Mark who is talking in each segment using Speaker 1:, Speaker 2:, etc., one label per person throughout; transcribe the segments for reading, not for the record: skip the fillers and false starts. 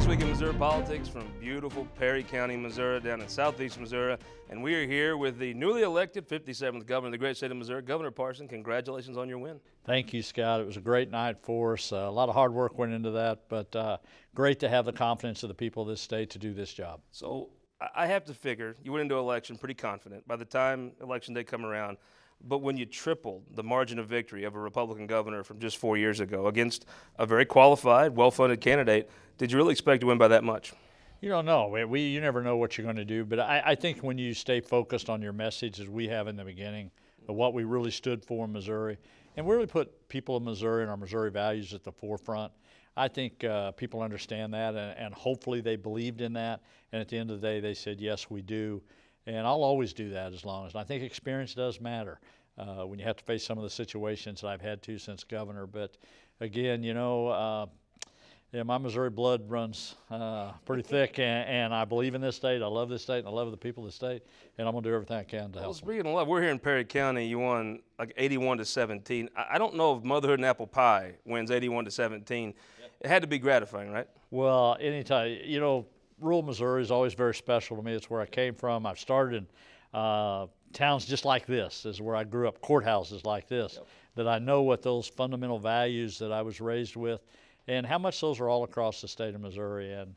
Speaker 1: This week in Missouri politics from beautiful Perry County, Missouri, down in southeast Missouri. And we are here with the newly elected 57th governor of the great state of Missouri, Governor Parson. Congratulations on your win.
Speaker 2: Thank you, Scott. It was a great night for us. A lot of hard work went into that, but great to have the confidence of the people of this state to do this job.
Speaker 1: So I have to figure you went into election pretty confident by the time election day come around. But when you tripled the margin of victory of a Republican governor from just 4 years ago against a very qualified, well-funded candidate, did you really expect to win by that much?
Speaker 2: You don't know. You never know what you're going to do. But I think when you stay focused on your message, as we have in the beginning, of what we really stood for in Missouri, and we really put people of Missouri and our Missouri values at the forefront, I think people understand that, and hopefully they believed in that. And at the end of the day, they said, yes, we do. And I'll always do that as long as. And I think experience does matter when you have to face some of the situations that I've had to since governor. But again, you know, yeah, my Missouri blood runs pretty thick, and I believe in this state. I love this state, and I love the people of the state, and I'm going to do everything I can to help.
Speaker 1: Well, speaking of love, we're here in Perry County. You won like 81-17. I don't know if motherhood and apple pie wins 81-17. Yep. It had to be gratifying, right?
Speaker 2: Well, anytime, you know, rural Missouri is always very special to me. It's where I came from. I've started in towns just like this, is where I grew up, courthouses like this, yep, that I know what those fundamental values that I was raised with and how much those are all across the state of Missouri. And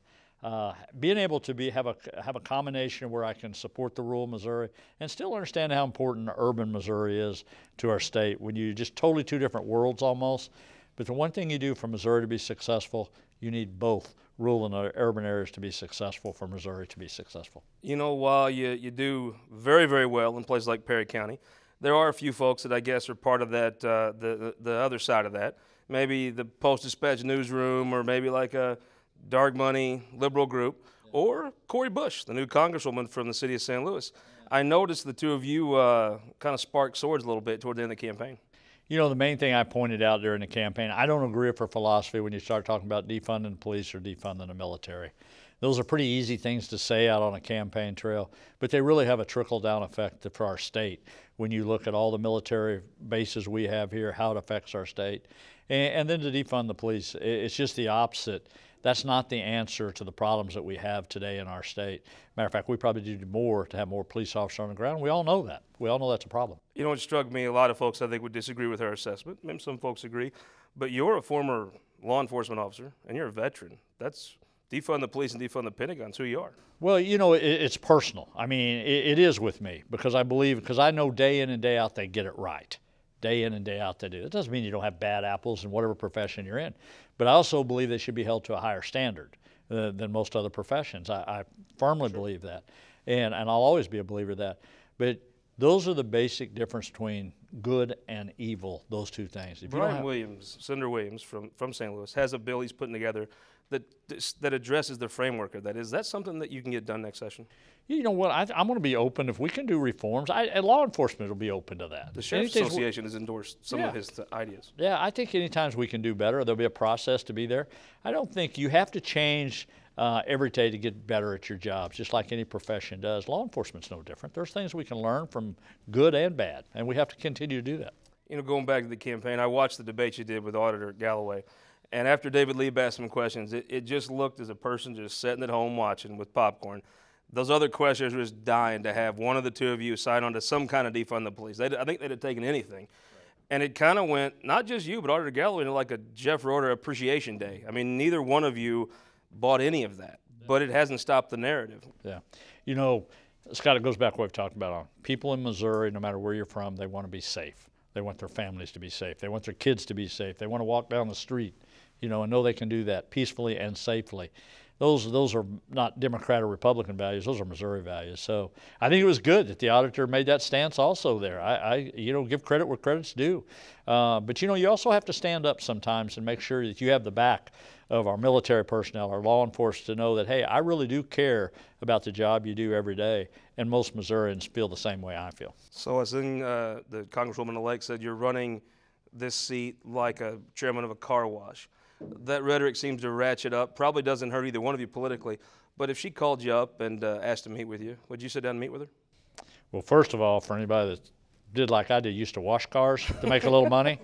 Speaker 2: being able to have a combination where I can support the rural Missouri and still understand how important urban Missouri is to our state, when you just totally two different worlds almost. But the one thing you do for Missouri to be successful, you need both rural and urban areas to be successful for Missouri to be successful.
Speaker 1: You know, while you do very, very well in places like Perry County, there are a few folks that I guess are part of that, the other side of that. Maybe the Post-Dispatch newsroom, or maybe like a dark money liberal group, or Cori Bush, the new congresswoman from the city of St. Louis. I noticed the two of you kind of sparked swords a little bit toward the end of the campaign.
Speaker 2: You know, the main thing I pointed out during the campaign, I don't agree with her philosophy when you start talking about defunding the police or defunding the military. Those are pretty easy things to say out on a campaign trail, but they really have a trickle-down effect for our state. When you look at all the military bases we have here, how it affects our state. And then to defund the police, it's just the opposite. That's not the answer to the problems that we have today in our state. Matter of fact, we probably need more to have more police officers on the ground. We all know that. We all know that's a problem.
Speaker 1: You know, it struck me, a lot of folks I think would disagree with her assessment. Maybe some folks agree. But you're a former law enforcement officer, and you're a veteran. That's defund the police and defund the Pentagon. It's who you are.
Speaker 2: Well, you know, it's personal. I mean, it is with me, because I believe, because I know day in and day out they get it right. Day in and day out they do. It doesn't mean you don't have bad apples in whatever profession you're in. But I also believe they should be held to a higher standard than most other professions. I firmly believe that. And I'll always be a believer of that. But those are the basic difference between good and evil, those two things. If
Speaker 1: Brian Williams, Senator Williams from St. Louis, has a bill he's putting together that addresses the framework of that. Is that something that you can get done next session?
Speaker 2: You know what? I'm going to be open. If we can do reforms, law enforcement will be open to that.
Speaker 1: The Sheriff's Association has endorsed some of his ideas.
Speaker 2: Yeah, I think anytime we can do better, there'll be a process to be there. I don't think you have to change every day to get better at your jobs, just like any profession does. Law enforcement's no different. There's things we can learn from good and bad, and we have to continue to do that.
Speaker 1: You know, going back to the campaign, I watched the debate you did with Auditor Galloway. And after David Lee asked some questions, it just looked as a person just sitting at home watching with popcorn. Those other questioners were just dying to have one of the two of you sign on to some kind of defund the police. I think they'd have taken anything. Right. And it kind of went, not just you, but Auditor Galloway, into like a Jeff Roeder appreciation day. I mean, neither one of you bought any of that, but it hasn't stopped the narrative.
Speaker 2: Yeah. You know, Scott, it goes back to what we've talked about on people in Missouri, no matter where you're from, they want to be safe. They want their families to be safe. They want their kids to be safe. They want to walk down the street, you know, and know they can do that peacefully and safely. Those are not Democrat or Republican values. Those are Missouri values. So I think it was good that the auditor made that stance also there. I you know, give credit where credit's due. But, you know, you also have to stand up sometimes and make sure that you have the back of our military personnel, our law enforcement, to know that, hey, I really do care about the job you do every day. And most Missourians feel the same way I feel.
Speaker 1: So I think the Congresswoman-elect said you're running this seat like a chairman of a car wash. That rhetoric seems to ratchet up. Probably doesn't hurt either one of you politically. But if she called you up and asked to meet with you, would you sit down and meet with her?
Speaker 2: Well, first of all, for anybody that did like I did, used to wash cars to make a little money,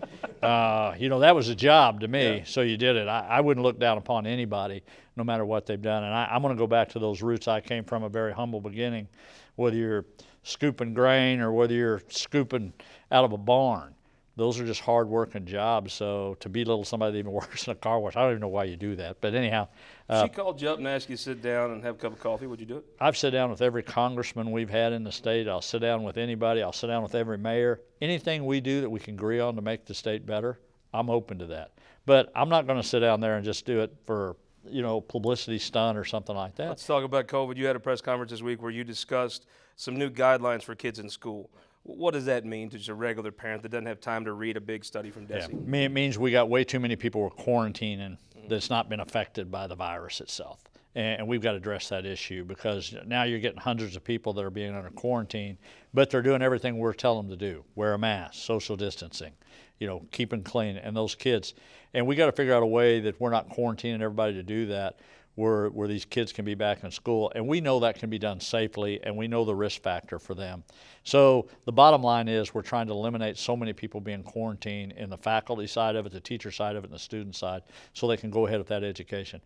Speaker 2: you know, that was a job to me,
Speaker 1: Yeah.
Speaker 2: so you did it. I wouldn't look down upon anybody, no matter what they've done. And I'm going to go back to those roots. I came from a very humble beginning, whether you're scooping grain or whether you're scooping out of a barn. Those are just hard-working jobs. So to belittle somebody that even works in a car wash, I don't even know why you do that. But anyhow.
Speaker 1: If she called you up and asked you to sit down and have a cup of coffee, would you do it?
Speaker 2: I've sat down with every congressman we've had in the state. I'll sit down with anybody. I'll sit down with every mayor. Anything we do that we can agree on to make the state better, I'm open to that. But I'm not going to sit down there and just do it for, you know, publicity stunt or something like that.
Speaker 1: Let's talk about COVID. You had a press conference this week where you discussed some new guidelines for kids in school. What does that mean to just a regular parent that doesn't have time to read a big study from DESE?
Speaker 2: Yeah. It means we got way too many people who are quarantining that's not been affected by the virus itself. And we've got to address that issue, because now you're getting hundreds of people that are being under quarantine, but they're doing everything we're telling them to do. Wear a mask, social distancing, you know, keeping clean, and those kids. And we got to figure out a way that we're not quarantining everybody to do that, where these kids can be back in school. And we know that can be done safely, and we know the risk factor for them. So the bottom line is we're trying to eliminate so many people being quarantined in the faculty side of it, the teacher side of it, and the student side, so they can go ahead with that education.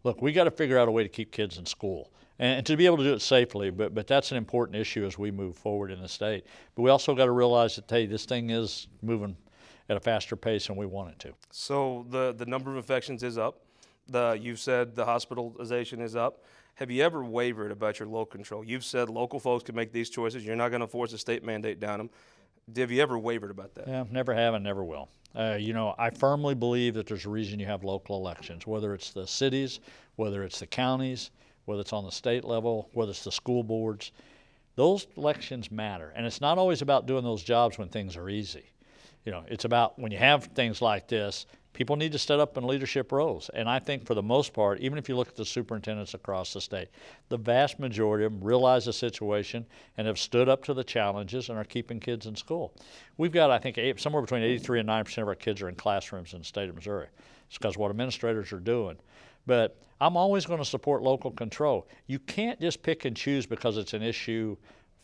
Speaker 2: Look, we got to figure out a way to keep kids in school and to be able to do it safely, but that's an important issue as we move forward in the state. But we also got to realize that, hey, this thing is moving at a faster pace than we want it to.
Speaker 1: So the number of infections is up. You've said the hospitalization is up. Have you ever wavered about your local control? You've said local folks can make these choices. You're not going to force a state mandate down them. Have you ever wavered about that?
Speaker 2: Yeah, never have and never will. You know, I firmly believe that there's a reason you have local elections, whether it's the cities, whether it's the counties, whether it's on the state level, whether it's the school boards. Those elections matter. And it's not always about doing those jobs when things are easy. You know, it's about when you have things like this, people need to step up in leadership roles. And I think for the most part, even if you look at the superintendents across the state, the vast majority of them realize the situation and have stood up to the challenges and are keeping kids in school. We've got, I think, somewhere between 83 and 9% of our kids are in classrooms in the state of Missouri. It's because what administrators are doing. But I'm always going to support local control. You can't just pick and choose because it's an issue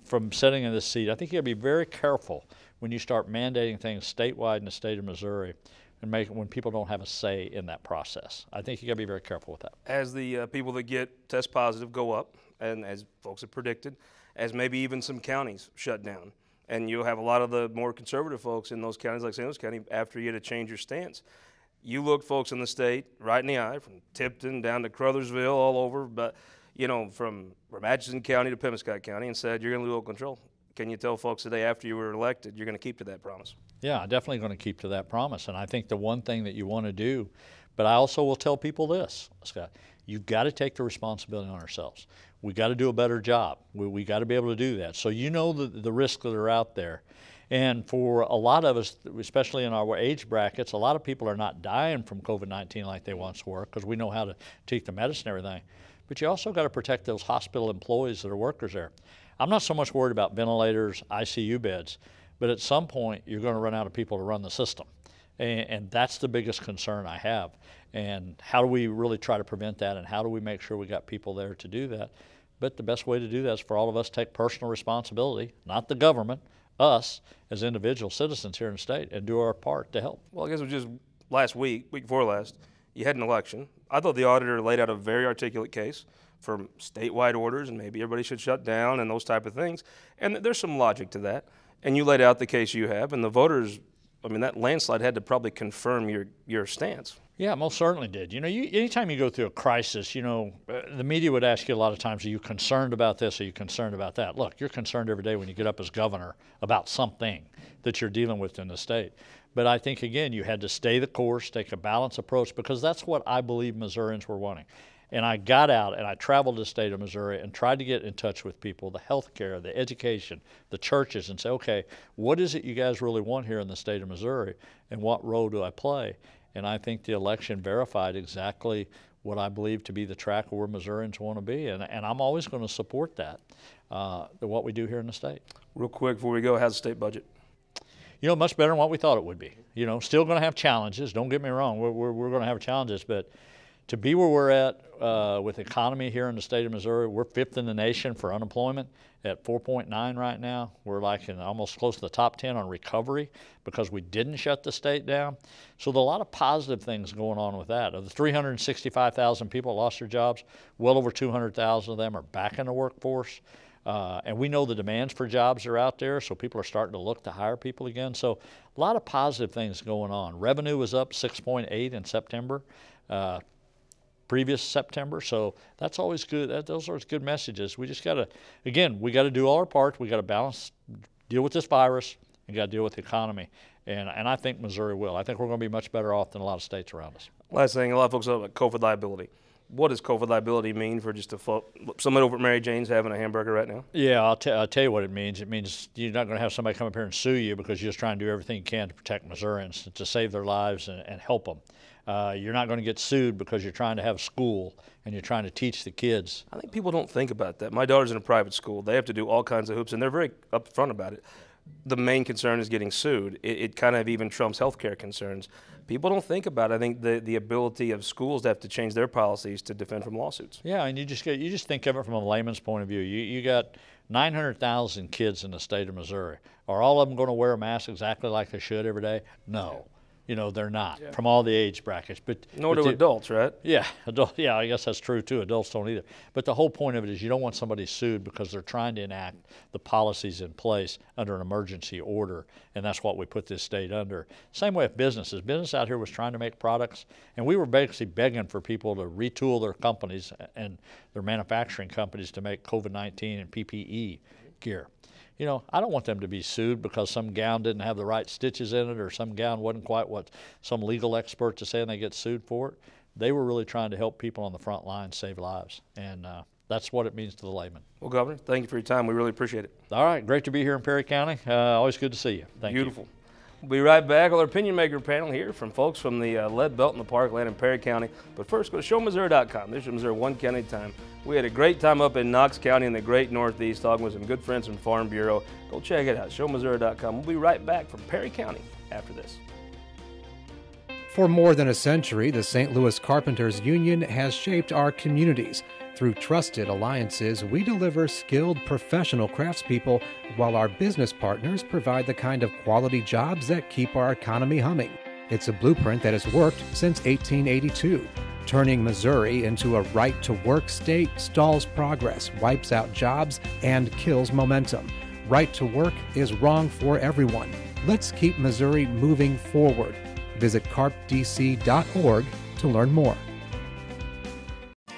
Speaker 2: from sitting in this seat. I think you got to be very careful when you start mandating things statewide in the state of Missouri and make it when people don't have a say in that process. I think you got to be very careful with that.
Speaker 1: As the people that get test positive go up, and as folks have predicted, as maybe even some counties shut down, and you'll have a lot of the more conservative folks in those counties, like St. Louis County, after you to change your stance. You look folks in the state right in the eye, from Tipton down to Crothersville, all over, but you know, from Atchison County to Pemiscot County, and said you're going to lose control. Can you tell folks today, after you were elected, you're going to keep to that promise?
Speaker 2: Yeah, I'm definitely going to keep to that promise. And I think the one thing that you want to do, but I also will tell people this, Scott, you've got to take the responsibility on ourselves. We got to do a better job. We got to be able to do that. So you know the risks that are out there. And for a lot of us, especially in our age brackets, a lot of people are not dying from COVID-19 like they once were, because we know how to take the medicine and everything. But you also got to protect those hospital employees that are workers there. I'm not so much worried about ventilators, ICU beds, but at some point you're going to run out of people to run the system. And that's the biggest concern I have. And how do we really try to prevent that, and how do we make sure we got people there to do that? But the best way to do that is for all of us to take personal responsibility, not the government, us as individual citizens here in the state, and do our part to help.
Speaker 1: Well, I guess it was just week before last, you had an election. I thought the auditor laid out a very articulate case for statewide orders, and maybe everybody should shut down and those type of things. And there's some logic to that. And you laid out the case you have, and the voters, I mean, that landslide had to probably confirm your stance.
Speaker 2: Yeah, most certainly did. You know, anytime you go through a crisis, you know, the media would ask you a lot of times, are you concerned about this? Are you concerned about that? Look, you're concerned every day when you get up as governor about something that you're dealing with in the state. But I think, again, you had to stay the course, take a balanced approach, because that's what I believe Missourians were wanting. And I got out and I traveled the state of Missouri and tried to get in touch with people, the health care, the education, the churches, and say, okay, what is it you guys really want here in the state of Missouri, and what role do I play? And I think the election verified exactly what I believe to be the track where Missourians want to be. And I'm always going to support that, what we do here in the state.
Speaker 1: Real quick before we go, how's the state budget?
Speaker 2: You know, much better than what we thought it would be. You know, still going to have challenges. Don't get me wrong. We're going to have challenges, but to be where we're at with the economy here in the state of Missouri, we're 5th in the nation for unemployment at 4.9 right now. We're like in almost close to the top 10 on recovery because we didn't shut the state down. So there are a lot of positive things going on with that. Of the 365,000 people that lost their jobs, well over 200,000 of them are back in the workforce. And we know the demands for jobs are out there, so people are starting to look to hire people again. So a lot of positive things going on. Revenue was up 6.8 in September, previous September, so that's always good. Those are good messages. We just got to, again, we got to do all our parts. We got to balance, deal with this virus, and got to deal with the economy. And I think Missouri will. I think we're going to be much better off than a lot of states around us.
Speaker 1: Last thing, a lot of folks talk about COVID liability. What does COVID liability mean for just somebody over at Mary Jane's having a hamburger right now?
Speaker 2: Yeah, I'll tell you what it means. It means you're not going to have somebody come up here and sue you because you're just trying to do everything you can to protect Missourians, to save their lives and help them. You're not going to get sued because you're trying to have school and you're trying to teach the kids.
Speaker 1: I think people don't think about that. My daughter's in a private school. They have to do all kinds of hoops, and they're very upfront about it. The main concern is getting sued. It kind of even trumps healthcare concerns. People don't think about it. I think the ability of schools to have to change their policies to defend from lawsuits.
Speaker 2: Yeah, and you just think of it from a layman's point of view. You got 900,000 kids in the state of Missouri. Are all of them going to wear a mask exactly like they should every day? No. You know, they're not, from all the age brackets.
Speaker 1: Nor do adults, right?
Speaker 2: Yeah, I guess that's true too. Adults don't either. But the whole point of it is you don't want somebody sued because they're trying to enact the policies in place under an emergency order, and that's what we put this state under. Same way with businesses. Business out here was trying to make products, and we were basically begging for people to retool their companies and their manufacturing companies to make COVID-19 and PPE gear. You know, I don't want them to be sued because some gown didn't have the right stitches in it or some gown wasn't quite what some legal experts are saying they get sued for it. They were really trying to help people on the front line save lives, and that's what it means to the layman.
Speaker 1: Well, Governor, thank you for your time. We really appreciate it.
Speaker 2: All right, great to be here in Perry County. Always good to see you. Thank you.
Speaker 1: Beautiful. We'll be right back with our opinion maker panel here from folks from the lead belt in the parkland in Perry County. But first, go to showmissouri.com. This is Missouri one county at a time. We had a great time up in Knox County in the great Northeast talking with some good friends from Farm Bureau. Go check it out, showmissouri.com. We'll be right back from Perry County after this.
Speaker 3: For more than a century, the St. Louis Carpenters Union has shaped our communities. Through trusted alliances, we deliver skilled professional craftspeople while our business partners provide the kind of quality jobs that keep our economy humming. It's a blueprint that has worked since 1882. Turning Missouri into a right-to-work state stalls progress, wipes out jobs, and kills momentum. Right to work is wrong for everyone. Let's keep Missouri moving forward. Visit carpdc.org to learn more.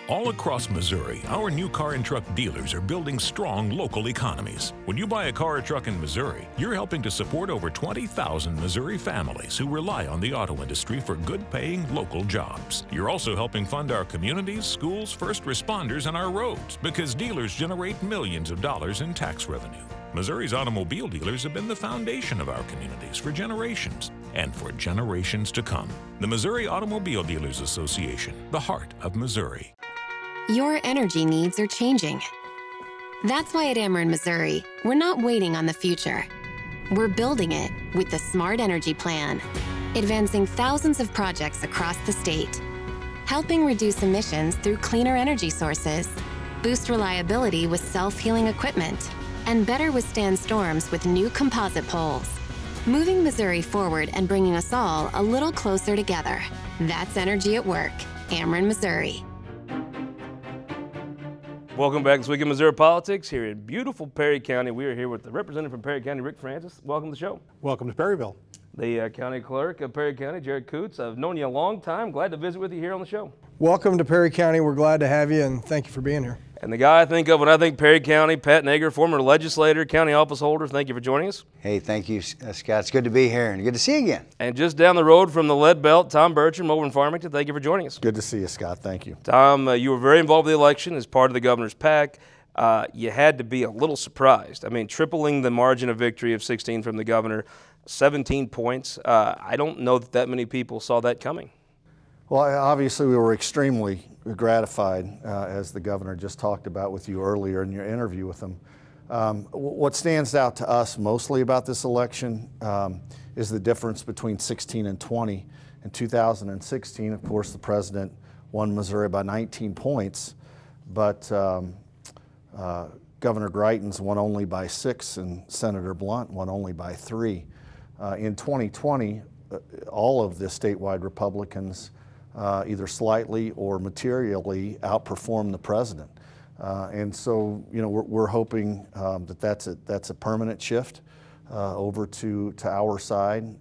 Speaker 4: All across Missouri, our new car and truck dealers are building strong local economies. When you buy a car or truck in Missouri, you're helping to support over 20,000 Missouri families who rely on the auto industry for good-paying local jobs. You're also helping fund our communities, schools, first responders, and our roads because dealers generate millions of dollars in tax revenue. Missouri's automobile dealers have been the foundation of our communities for generations and for generations to come. The Missouri Automobile Dealers Association, the heart of Missouri.
Speaker 5: Your energy needs are changing. That's why at Ameren, Missouri, we're not waiting on the future. We're building it with the Smart Energy Plan, advancing thousands of projects across the state, helping reduce emissions through cleaner energy sources, boost reliability with self-healing equipment, and better withstand storms with new composite poles. Moving Missouri forward and bringing us all a little closer together. That's energy at work. Ameren, Missouri.
Speaker 1: Welcome back this week in Missouri Politics here in beautiful Perry County. We are here with the representative from Perry County, Rick Francis. Welcome to the show.
Speaker 6: Welcome to Perryville.
Speaker 1: The county clerk of Perry County, Jared Kutz. I've known you a long time. Glad to visit with you here on the show.
Speaker 6: Welcome to Perry County. We're glad to have you, and thank you for being here.
Speaker 1: And the guy I think of when I think Perry County, Pat Naeger, former legislator, county office holder. Thank you for joining us.
Speaker 7: Hey, thank you, Scott. It's good to be here and good to see you again.
Speaker 1: And just down the road from the lead belt, Tom Burcham over in Farmington. Thank you for joining us.
Speaker 6: Good to see you, Scott. Thank you.
Speaker 1: Tom, you were very involved in the election as part of the governor's PAC. You had to be a little surprised. I mean, tripling the margin of victory of 16 from the governor, 17 points. I don't know that many people saw that coming.
Speaker 6: Well, obviously we were extremely gratified, as the governor just talked about with you earlier in your interview with him. What stands out to us mostly about this election is the difference between 16 and 20. In 2016, of course, the president won Missouri by 19 points, but Governor Greitens won only by 6 and Senator Blunt won only by 3. In 2020, all of the statewide Republicans either slightly or materially outperformed the president. And so, you know, we're hoping that that's a permanent shift over to our side.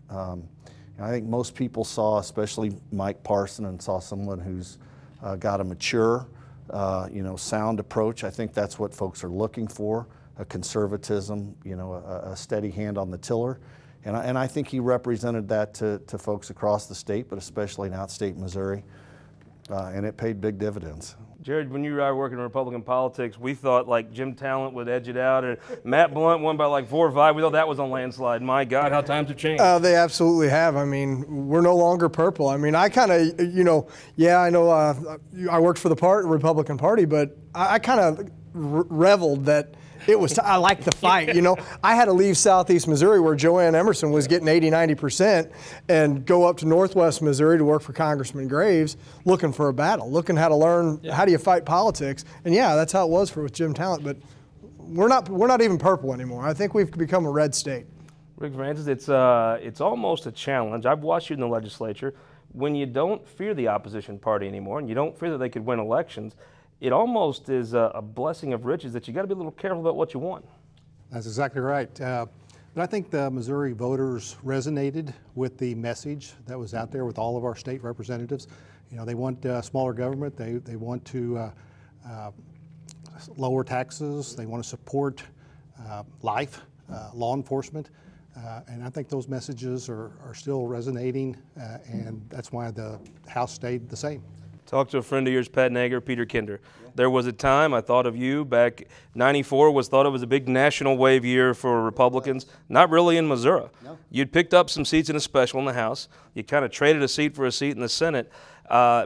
Speaker 6: I think most people saw, especially Mike Parson, and saw someone who's got a mature, you know, sound approach. I think that's what folks are looking for, a conservatism, you know, a steady hand on the tiller. And I think he represented that to folks across the state, but especially in outstate Missouri, and it paid big dividends.
Speaker 1: Jared, when you were working in Republican politics, we thought like Jim Talent would edge it out, and Matt Blunt won by like 4 or 5. We thought that was a landslide. My God, how times have changed.
Speaker 8: They absolutely have. I mean, we're no longer purple. I mean, I kind of, you know, yeah, I know I worked for the Republican Party, but I kind of reveled that it was, I liked the fight, you know. I had to leave southeast Missouri where Joanne Emerson was getting 80–90% and go up to northwest Missouri to work for Congressman Graves, looking for a battle, looking how to learn how do you fight politics. And yeah, that's how it was with Jim Talent, but we're not even purple anymore. I think we've become a red state.
Speaker 1: Rick Francis, it's almost a challenge. I've watched you in the legislature. When you don't fear the opposition party anymore and you don't fear that they could win elections, it almost is a blessing of riches that you got to be a little careful about what you want.
Speaker 9: That's exactly right. But I think the Missouri voters resonated with the message that was out there with all of our state representatives. You know, they want smaller government. They want to lower taxes. They want to support life, law enforcement. And I think those messages are still resonating, and that's why the House stayed the same.
Speaker 1: Talked to a friend of yours, Pat Naeger, Peter Kinder. Yeah. There was a time I thought of you back, '94 was thought of as a big national wave year for Republicans. Not really in Missouri. No. You'd picked up some seats in a special in the House. You kind of traded a seat for a seat in the Senate.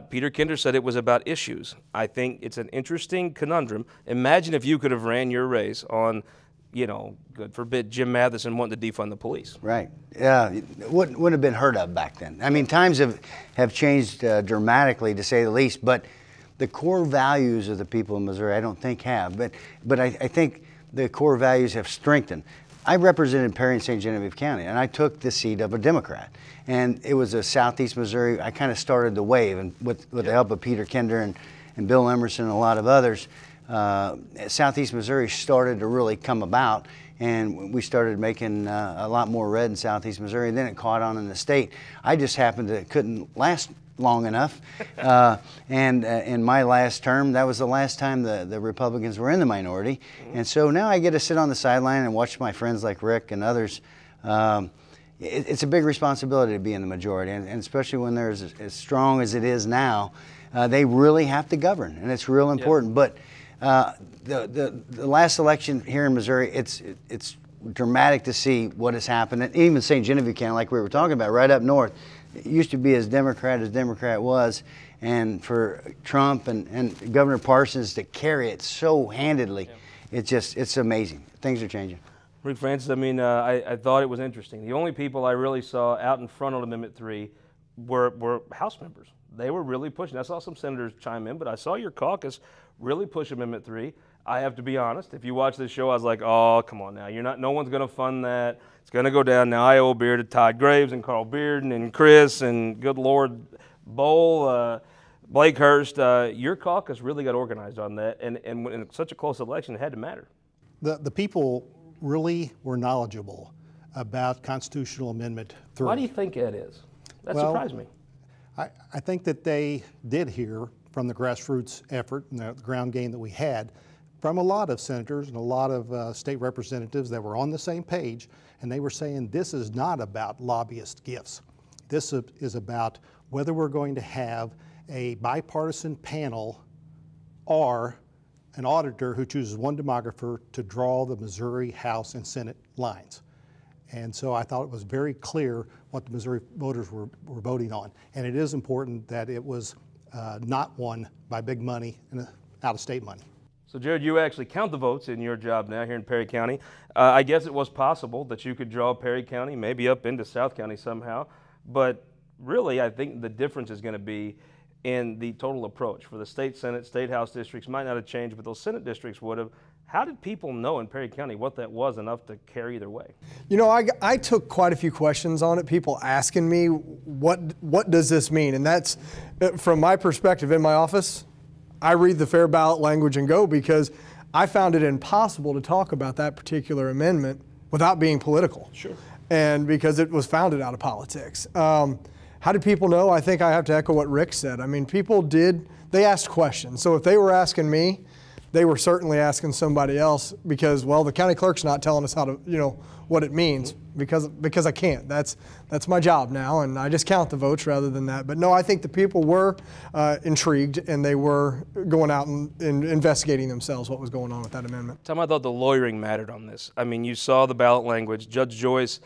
Speaker 1: Peter Kinder said it was about issues. I think it's an interesting conundrum. Imagine if you could have ran your race on, you know, God forbid, Jim Matheson wanting to defund the police.
Speaker 7: Right. Yeah, it wouldn't have been heard of back then. I mean, times have changed dramatically, to say the least, but the core values of the people in Missouri I don't think have, but I think the core values have strengthened. I represented Perry and St. Genevieve County, and I took the seat of a Democrat. And it was a southeast Missouri, I kind of started the wave, and with the help of Peter Kinder and Bill Emerson and a lot of others, southeast Missouri started to really come about, and we started making a lot more red in southeast Missouri, and then it caught on in the state. I just happened to couldn't last long enough, and in my last term, that was the last time the Republicans were in the minority, and so now I get to sit on the sideline and watch my friends like Rick and others. It's a big responsibility to be in the majority, and especially when there's as strong as it is now, they really have to govern, and it's real important. But the last election here in Missouri, it's dramatic to see what has happened. And even St. Genevieve County, like we were talking about, right up north, it used to be as Democrat was, and for Trump and Governor Parsons to carry it so handedly, it's amazing. Things are changing.
Speaker 1: Rick Francis, I mean, I thought it was interesting. The only people I really saw out in front on Amendment 3 were House members. They were really pushing. I saw some senators chime in, but I saw your caucus really push Amendment 3. I have to be honest. If you watch this show, I was like, oh, come on now. No one's going to fund that. It's going to go down. Now I owe beer to Todd Graves and Carl Bearden and Chris and good Lord Bowl, Blake Hurst. Your caucus really got organized on that, and in such a close election, it had to matter.
Speaker 9: The people really were knowledgeable about Constitutional Amendment 3.
Speaker 1: Why do you think that is? That surprised me.
Speaker 9: I think that they did hear from the grassroots effort and the ground game that we had from a lot of senators and a lot of state representatives that were on the same page, and they were saying this is not about lobbyist gifts. This is about whether we're going to have a bipartisan panel or an auditor who chooses one demographer to draw the Missouri House and Senate lines. And so I thought it was very clear what the Missouri voters were voting on. And it is important that it was not won by big money and out-of-state money.
Speaker 1: So Jared, you actually count the votes in your job now here in Perry County. I guess it was possible that you could draw Perry County maybe up into South County somehow. But really, I think the difference is going to be in the total approach. For the state Senate, state House districts might not have changed, but those Senate districts would have. How did people know in Perry County what that was enough to carry either way?
Speaker 8: You know, I took quite a few questions on it, people asking me, what does this mean? And that's, from my perspective in my office, I read the fair ballot language and go, because I found it impossible to talk about that particular amendment without being political.
Speaker 1: Sure.
Speaker 8: And because it was founded out of politics. How did people know? I think I have to echo what Rick said. I mean, they asked questions. So if they were asking me, they were certainly asking somebody else, because, well, the county clerk's not telling us how to, what it means, because I can't. That's my job now, and I just count the votes rather than that. But no, I think the people were intrigued, and they were going out and investigating themselves what was going on with that amendment.
Speaker 1: Tom, I thought the lawyering mattered on this. I mean, you saw the ballot language. Judge Joyce,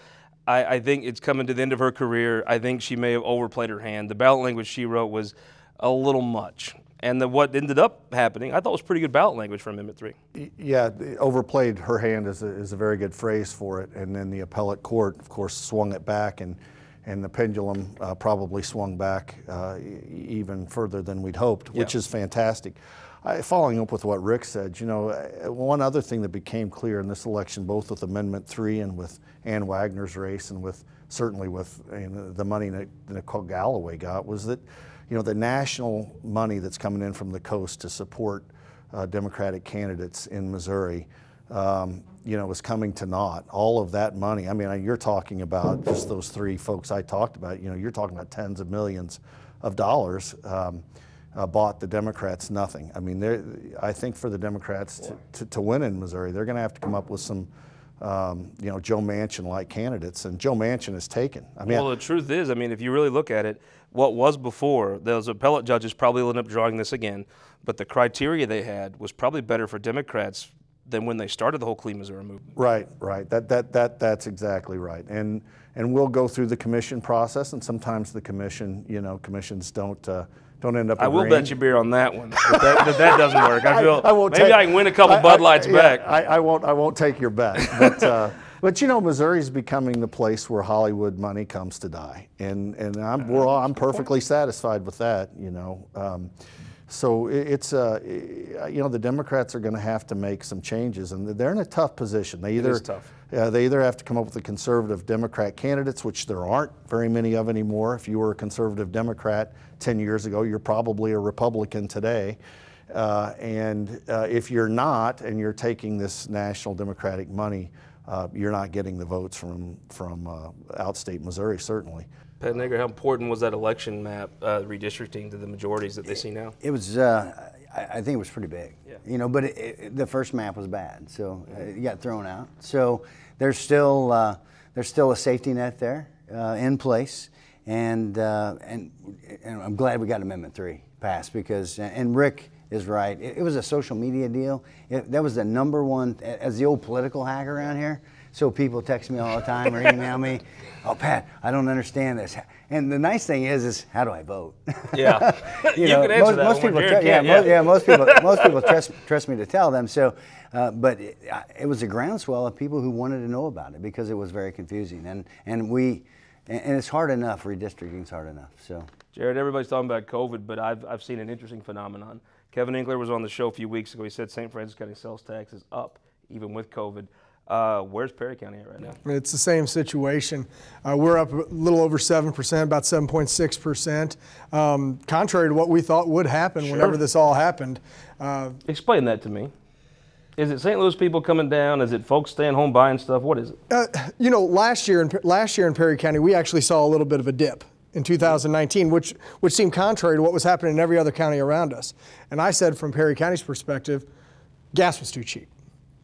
Speaker 1: I think it's coming to the end of her career. I think she may have overplayed her hand. The ballot language she wrote was a little much. And what ended up happening, I thought was pretty good ballot language for Amendment 3.
Speaker 6: Yeah, overplayed her hand is a very good phrase for it. And then the appellate court, of course, swung it back, and the pendulum probably swung back even further than we'd hoped, which is fantastic. Following up with what Rick said, one other thing that became clear in this election, both with Amendment 3 and with Ann Wagner's race, and certainly with the money that Nicole Galloway got, was that the national money that's coming in from the coast to support Democratic candidates in Missouri, was coming to naught. All of that money, I mean, you're talking about just those three folks I talked about, you're talking about tens of millions of dollars bought the Democrats nothing. I mean, I think for the Democrats to win in Missouri, they're going to have to come up with some Joe Manchin-like candidates, and Joe Manchin is taken. I mean,
Speaker 1: well, the truth is, I mean, if you really look at it, what was before, those appellate judges probably will end up drawing this again, but the criteria they had was probably better for Democrats than when they started the whole Clean Missouri movement.
Speaker 6: Right. That's exactly right. And we'll go through the commission process, and sometimes the commissions don't end up agreeing.
Speaker 1: I will bet you beer on that one. that doesn't work. I
Speaker 6: won't
Speaker 1: maybe I can win a couple Bud Lights back.
Speaker 6: I won't take your bet. But Missouri's becoming the place where Hollywood money comes to die, and I'm perfectly satisfied with that. So it's the Democrats are going to have to make some changes, and they're in a tough position. They either have to come up with the conservative Democrat candidates, which there aren't very many of anymore. If you were a conservative Democrat 10 years ago, you're probably a Republican today. And if you're not, and you're taking this national Democratic money, you're not getting the votes from outstate Missouri, certainly.
Speaker 1: Pat Naeger, how important was that election map redistricting to the majorities that they see now?
Speaker 7: It was, I think it was pretty big. Yeah. But the first map was bad, so it got thrown out. So there's still a safety net there in place, and I'm glad we got Amendment 3 passed, because and Rick is right. It was a social media deal. That was the number one, as the old political hack around here. So people text me all the time or email me, "Oh, Pat, I don't understand this." And the nice thing is how do I vote?
Speaker 1: Yeah, you can answer that.
Speaker 7: Most people, most people trust me to tell them. So, but it was a groundswell of people who wanted to know about it, because it was very confusing, and it's hard enough. Redistricting's hard enough. So,
Speaker 1: Jared, everybody's talking about COVID, but I've seen an interesting phenomenon. Kevin Inkler was on the show a few weeks ago. He said St. Francis County sales tax is up even with COVID. Where's Perry County at right now?
Speaker 8: It's the same situation. We're up a little over 7%, about 7.6%. Contrary to what we thought would happen whenever this all happened.
Speaker 1: Explain that to me. Is it St. Louis people coming down? Is it folks staying home buying stuff? What is it?
Speaker 8: Last year in Perry County, we actually saw a little bit of a dip in 2019, which seemed contrary to what was happening in every other county around us. And I said, from Perry County's perspective, gas was too cheap,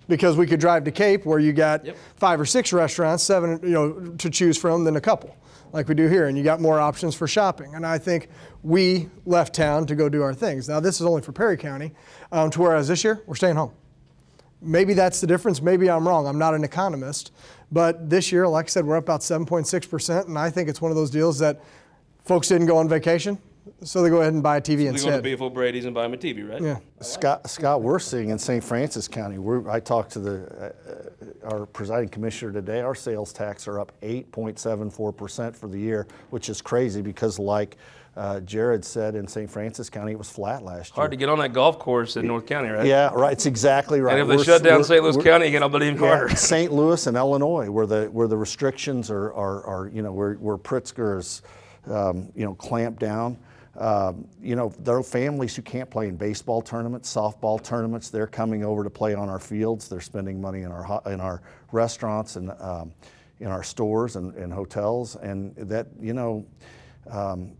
Speaker 8: because we could drive to Cape, where you got 5 or 6 restaurants, 7 to choose from, than a couple like we do here, and you got more options for shopping. And I think we left town to go do our things. Now, this is only for Perry County, to whereas this year we're staying home. Maybe that's the difference. Maybe I'm wrong. I'm not an economist. But this year, like I said, we're up about 7.6%, and I think it's one of those deals that folks didn't go on vacation. So they go ahead and buy a TV
Speaker 1: We go to
Speaker 8: instead.
Speaker 1: Beeful Brady's and buy them a TV, right?
Speaker 8: Yeah.
Speaker 6: Scott, we're seeing in St. Francis County, I talked to our presiding commissioner today, our sales tax are up 8.74% for the year, which is crazy because like Jared said, in St. Francis County, it was flat last year.
Speaker 1: Hard to get on that golf course in North County, right?
Speaker 6: Yeah, right. It's exactly right.
Speaker 1: And if they shut down St. Louis County again, I'll believe harder.
Speaker 6: St. Louis and Illinois, where the restrictions are where Pritzker is, clamped down. There are families who can't play in baseball tournaments, softball tournaments. They're coming over to play on our fields. They're spending money in our restaurants and in our stores and hotels, and that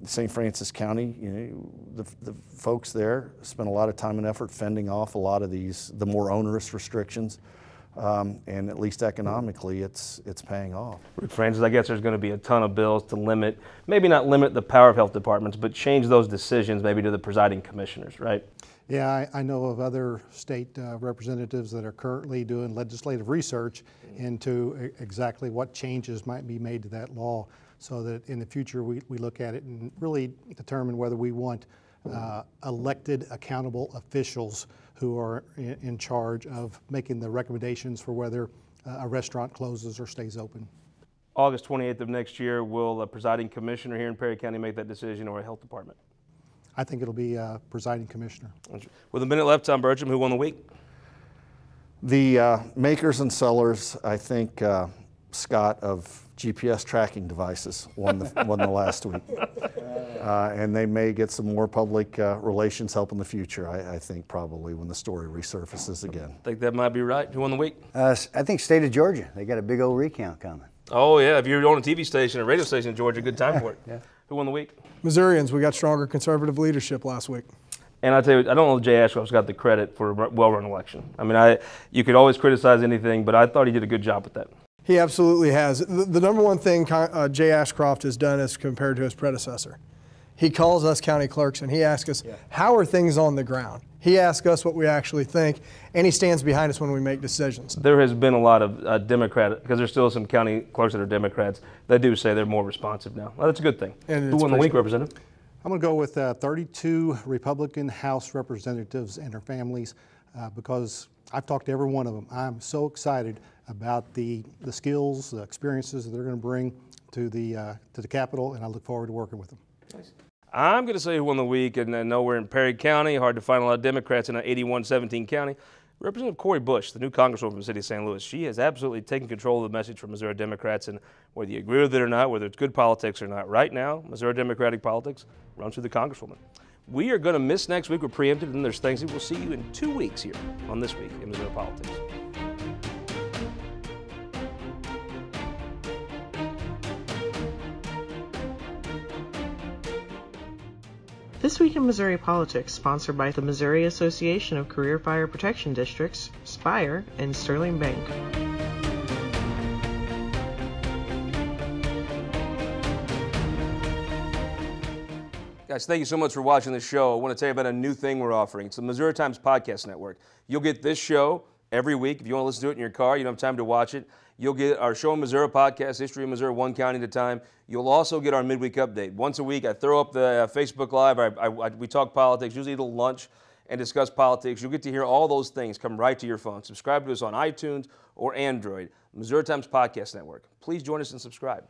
Speaker 6: St. Francis County, the folks there spend a lot of time and effort fending off a lot of the more onerous restrictions, and at least economically, it's paying off.
Speaker 1: Francis, I guess there's going to be a ton of bills to maybe not limit the power of health departments, but change those decisions maybe to the presiding commissioners, right?
Speaker 9: Yeah, I know of other state representatives that are currently doing legislative research into exactly what changes might be made to that law, so that in the future we look at it and really determine whether we want elected, accountable officials who are in charge of making the recommendations for whether a restaurant closes or stays open.
Speaker 1: August 28th of next year, will a presiding commissioner here in Perry County make that decision, or a health department?
Speaker 9: I think it'll be a presiding commissioner.
Speaker 1: With a minute left, Tom Burcham, who won the week?
Speaker 6: The makers and sellers, I think, Scott, of GPS tracking devices won the last week. And they may get some more public relations help in the future, I think, probably when the story resurfaces again.
Speaker 1: I think that might be right. Who won the week?
Speaker 7: I think state of Georgia. They got a big old recount coming.
Speaker 1: Oh, yeah. If you're on a TV station or radio station in Georgia, good time for it. Yeah. Who won the week?
Speaker 8: Missourians, we got stronger conservative leadership last week.
Speaker 1: And I tell you, I don't know if Jay Ashcroft's got the credit for a well-run election. I mean, you could always criticize anything, but I thought he did a good job with that.
Speaker 8: He absolutely has. The number one thing Jay Ashcroft has done is compared to his predecessor. He calls us county clerks and he asks us, how are things on the ground? He asks us what we actually think, and he stands behind us when we make decisions.
Speaker 1: There has been a lot of Democrat, because there's still some county clerks that are Democrats, they do say they're more responsive now. Well, that's a good thing.
Speaker 8: And
Speaker 1: who won the week, Representative?
Speaker 9: I'm going to go with 32 Republican House representatives and their families because I've talked to every one of them. I'm so excited about the skills, the experiences that they're going to bring to the Capitol, and I look forward to working with them.
Speaker 1: Nice. I'm going to say who won the week, and I know we're in Perry County. Hard to find a lot of Democrats in an 81-17 county. Representative Cori Bush, the new congresswoman from the city of St. Louis, she has absolutely taken control of the message from Missouri Democrats, and whether you agree with it or not, whether it's good politics or not, right now, Missouri Democratic politics runs through the congresswoman. We are going to miss next week. We're preempted, and there's things. We'll see you in 2 weeks here on This Week in Missouri Politics.
Speaker 10: This Week in Missouri Politics, sponsored by the Missouri Association of Career Fire Protection Districts, Spire, and Sterling Bank.
Speaker 1: Guys, thank you so much for watching this show. I want to tell you about a new thing we're offering. It's the Missouri Times Podcast Network. You'll get this show every week. If you want to listen to it in your car, you don't have time to watch it. You'll get our Show in Missouri podcast, History of Missouri, one county at a time. You'll also get our midweek update. Once a week, I throw up the Facebook Live. We talk politics, usually eat a lunch and discuss politics. You'll get to hear all those things come right to your phone. Subscribe to us on iTunes or Android. Missouri Times Podcast Network. Please join us and subscribe.